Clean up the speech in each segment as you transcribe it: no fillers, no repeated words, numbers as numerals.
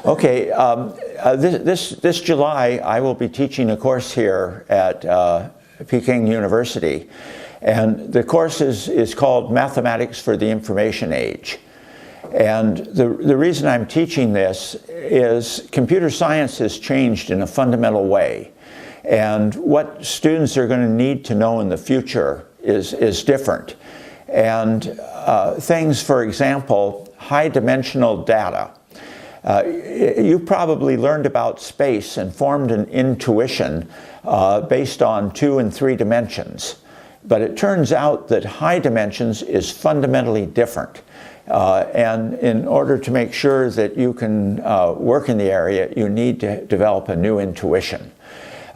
Okay, this July I will be teaching a course here at Peking University, and the course is called Mathematics for the Information Age. And the reason I'm teaching this is computer science has changed in a fundamental way, and what students are going to need to know in the future is different. And things, for example, high-dimensional data. You probably learned about space and formed an intuition based on 2 and 3 dimensions. But it turns out that high dimensions is fundamentally different. And in order to make sure that you can work in the area, you need to develop a new intuition.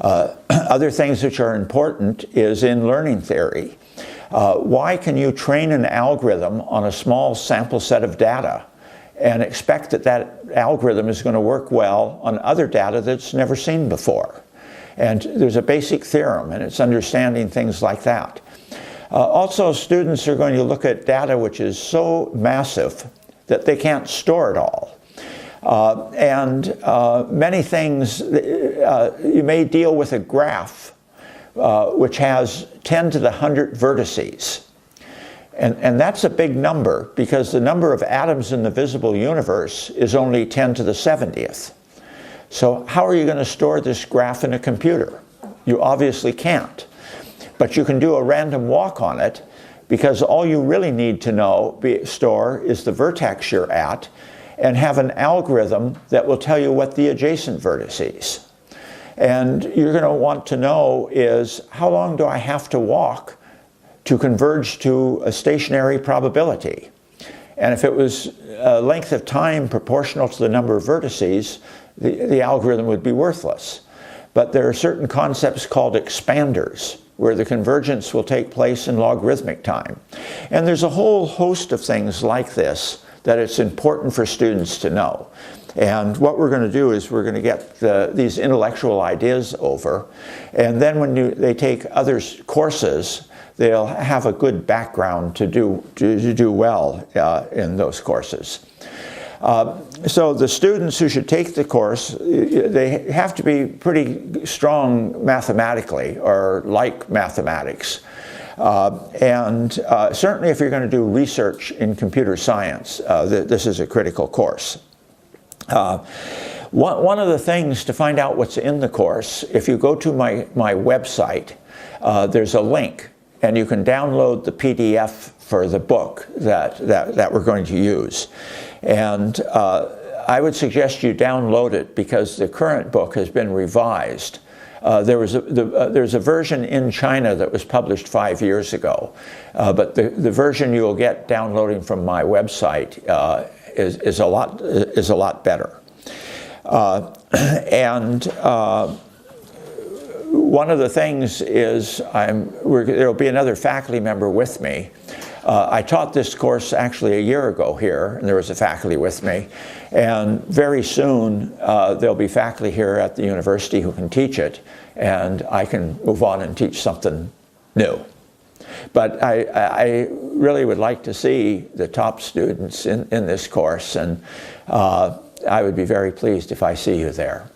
Other things which are important is in learning theory. Why can you train an algorithm on a small sample set of data and expect that that algorithm is going to work well on other data that's never seen before? And there's a basic theorem, and it's understanding things like that. Also, students are going to look at data which is so massive that they can't store it all. Many things, you may deal with a graph which has 10 to the 100 vertices. And that's a big number because the number of atoms in the visible universe is only 10 to the 70th. So how are you going to store this graph in a computer? You obviously can't. But you can do a random walk on it because all you really need to store is the vertex you're at and have an algorithm that will tell you what the adjacent vertex is. And you're going to want to know is how long do I have to walk to converge to a stationary probability? And if it was a length of time proportional to the number of vertices, the algorithm would be worthless. But there are certain concepts called expanders, where the convergence will take place in logarithmic time. And there's a whole host of things like this that it's important for students to know. And what we're going to do is we're going to get these intellectual ideas over, and then when they take other courses, they'll have a good background to do well in those courses. So the students who should take the course, they have to be pretty strong mathematically or like mathematics. Certainly if you're going to do research in computer science, this is a critical course. One of the things to find out what's in the course, if you go to my website, there's a link and you can download the PDF for the book that we're going to use. And I would suggest you download it because the current book has been revised. There's a version in China that was published 5 years ago, but the version you'll get downloading from my website is a lot better. One of the things is there will be another faculty member with me. I taught this course actually a year ago here, and there was a faculty with me. And very soon, there'll be faculty here at the university who can teach it, and I can move on and teach something new. But I really would like to see the top students in this course, and I would be very pleased if I see you there.